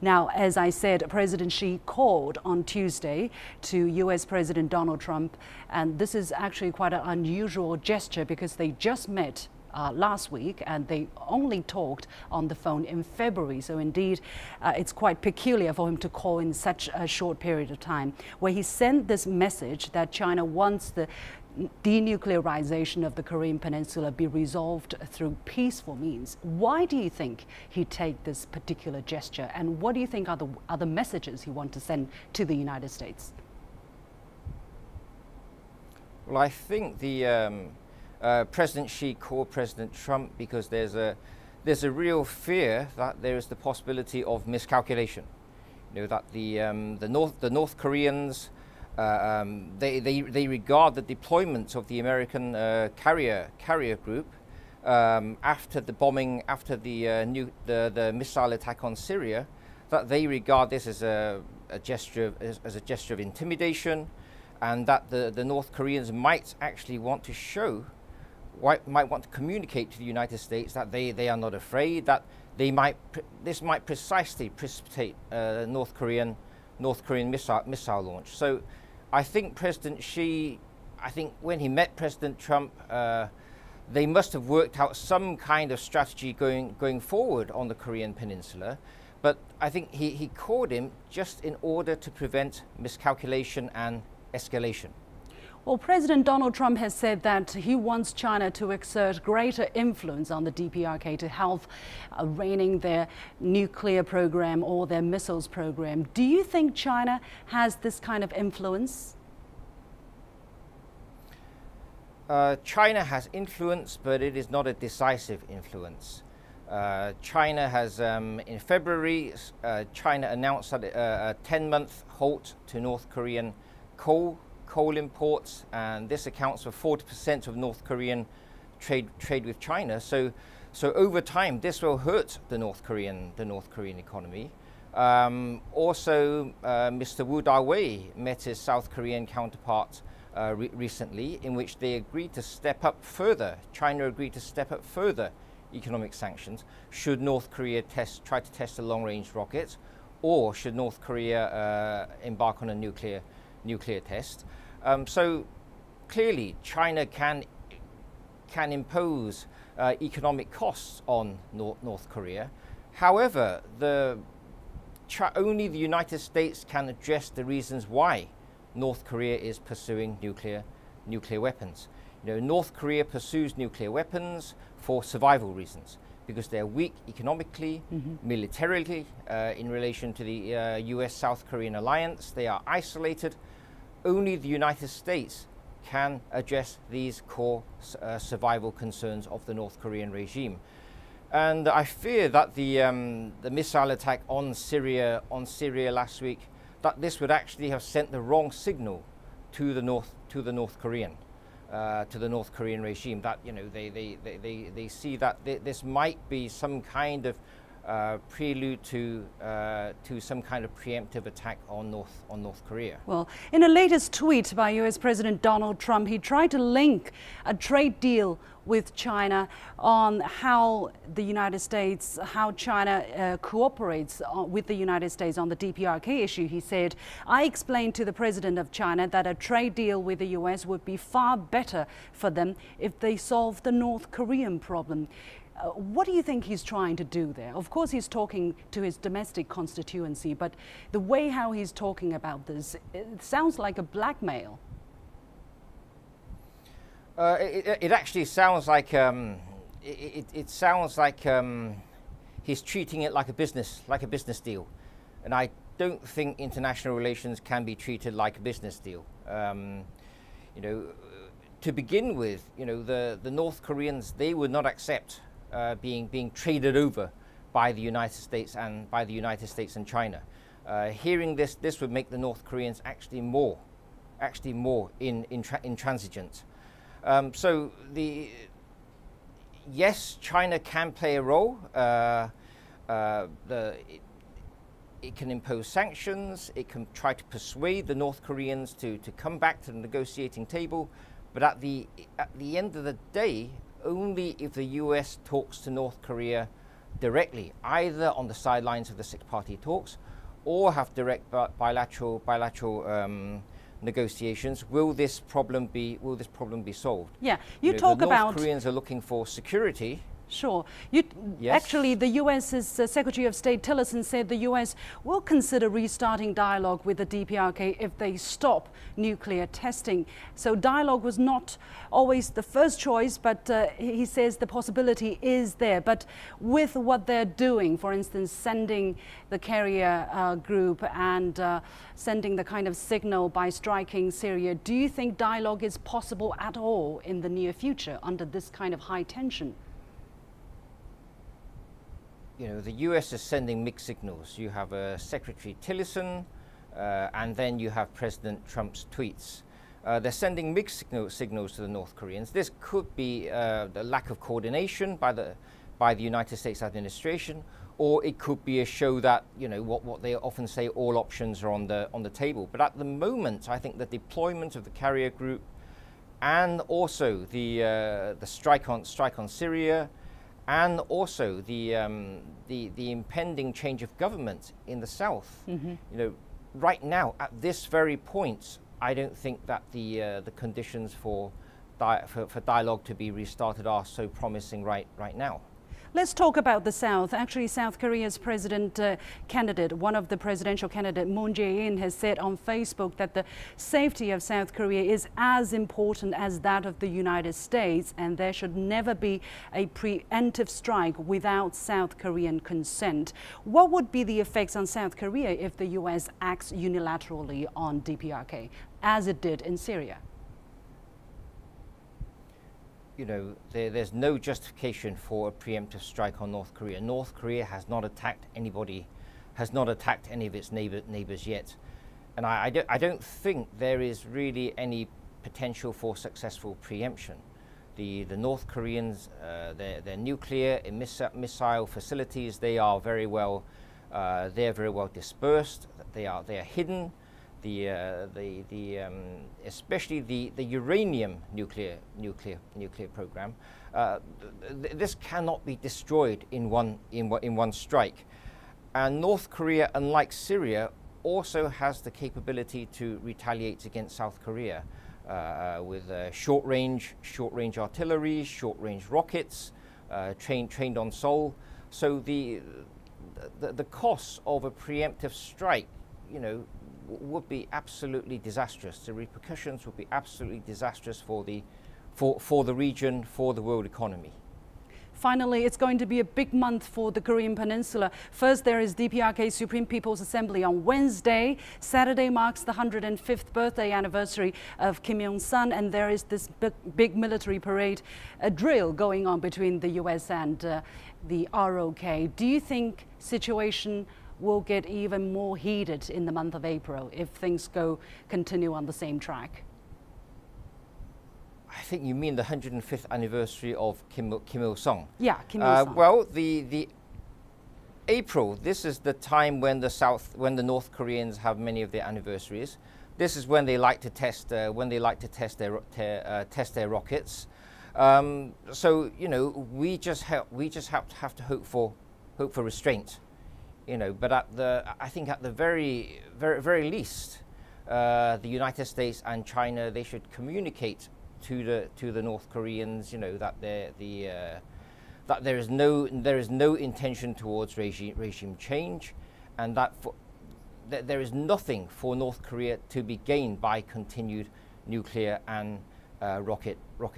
Now, as I said, President Xi called on Tuesday to US President Donald Trump, and this is actually quite an unusual gesture because they just met last week, and they only talked on the phone in February. So indeed, it's quite peculiar for him to call in such a short period of time, where he sent this message that China wants the denuclearization of the Korean Peninsula be resolved through peaceful means. Why do you think he take this particular gesture, and what do you think are the messages he wants to send to the United States? Well, I think the President Xi called President Trump because there's a real fear that there is the possibility of miscalculation. You know, that the North Koreans they regard the deployment of the American carrier group after the bombing, after the missile attack on Syria, that they regard this as a gesture of intimidation, and that the North Koreans might actually want to show, might want to communicate to the United States that they are not afraid, that this might precisely precipitate North Korean missile launch. So I think President Xi, when he met President Trump, they must have worked out some kind of strategy going forward on the Korean Peninsula. But I think he called him just in order to prevent miscalculation and escalation. Well, President Donald Trump has said that he wants China to exert greater influence on the DPRK to help reining their nuclear program or their missiles program. Do you think China has this kind of influence? China has influence, but it is not a decisive influence. China has, in February, China announced that a 10-month halt to North Korean coal imports, and this accounts for 40% of North Korean trade with China. So over time, this will hurt the North Korean economy. Also, Mr. Woo Da-wei met his South Korean counterpart recently, in which they agreed to step up further. China agreed to step up further economic sanctions should North Korea try to test a long-range rocket, or should North Korea embark on a nuclear test. So clearly, China can impose economic costs on North Korea. However, only the United States can address the reasons why North Korea is pursuing nuclear weapons. You know, North Korea pursues nuclear weapons for survival reasons, because they're weak economically, militarily, in relation to the US-South Korean alliance. They are isolated. Only the United States can address these core survival concerns of the North Korean regime. And I fear that the missile attack on Syria last week, that this would actually have sent the wrong signal to the North Korean regime. That, you know, they see that this might be some kind of prelude to some kind of preemptive attack on North Korea. Well, in a latest tweet by US President Donald Trump, he tried to link a trade deal with China on how China cooperates with the United States on the DPRK issue. He said, "I explained to the president of China that a trade deal with the US would be far better for them if they solved the North Korean problem." What do you think he's trying to do there? Of course, he's talking to his domestic constituency, but the way how he's talking about this, it sounds like a blackmail. It actually sounds like he's treating it like a business deal, and I don't think international relations can be treated like a business deal. You know, to begin with, you know, the North Koreans, they would not accept being traded over by the United States and China. Hearing this would make the North Koreans actually more intransigent. So yes, China can play a role. It can impose sanctions. It can try to persuade the North Koreans to come back to the negotiating table. But at the end of the day, only if the US talks to North Korea directly, either on the sidelines of the six-party talks, or have direct bilateral negotiations. Will this problem be solved? Yeah, you talk the about North Koreans are looking for security. Sure. Yes. Actually, the U.S.'s Secretary of State Tillerson said the U.S. will consider restarting dialogue with the DPRK if they stop nuclear testing. So dialogue was not always the first choice, but he says the possibility is there. But with what they're doing, for instance, sending the carrier group and sending the kind of signal by striking Syria, do you think dialogue is possible at all in the near future under this kind of high tension? The US is sending mixed signals. You have Secretary Tillerson, and then you have President Trump's tweets. They're sending mixed signals to the North Koreans. This could be the lack of coordination by the United States administration, or it could be a show that what they often say, all options are on the table. But at the moment, I think the deployment of the carrier group and also the strike on Syria, and also the impending change of government in the south. Right now, at this very point, I don't think that the conditions for dialogue to be restarted are so promising right now. Let's talk about the South. Actually, South Korea's president candidate, one of the presidential candidates, Moon Jae-in, has said on Facebook that the safety of South Korea is as important as that of the United States, and there should never be a preemptive strike without South Korean consent. What would be the effects on South Korea if the U.S. acts unilaterally on DPRK, as it did in Syria? There's no justification for a preemptive strike on North Korea. North Korea has not attacked anybody, has not attacked any of its neighbors yet. And I don't think there is really any potential for successful preemption. The North Koreans, their nuclear and missile facilities, they are very well dispersed. They are hidden. Especially the uranium nuclear program, this cannot be destroyed in one strike. And North Korea, unlike Syria, also has the capability to retaliate against South Korea with short-range artillery, short-range rockets, trained on Seoul. So the costs of a preemptive strike, would be absolutely disastrous. The repercussions would be absolutely disastrous for the region, for the world economy. Finally, it's going to be a big month for the Korean Peninsula. First, there is DPRK Supreme People's Assembly on Wednesday. Saturday marks the 105th birthday anniversary of Kim Il-sung, and there is this big military parade, a drill going on between the US and the ROK. Do you think situation will get even more heated in the month of April if things continue on the same track? I think you mean the 105th anniversary of Kim Il-sung. Yeah, Kim Il-sung. Well, the April, this is the time when the North Koreans have many of their anniversaries. This is when they like to test their rockets. So we just have to hope for restraint. But I think at the very least, the United States and China, they should communicate to the North Koreans, that that there is no intention towards regime change, and that there is nothing for North Korea to be gained by continued nuclear and rocket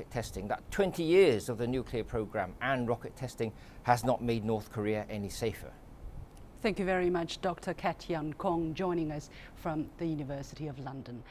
testing. That 20 years of the nuclear program and rocket testing has not made North Korea any safer. Thank you very much, Dr. Tat Yan Kong, joining us from the University of London.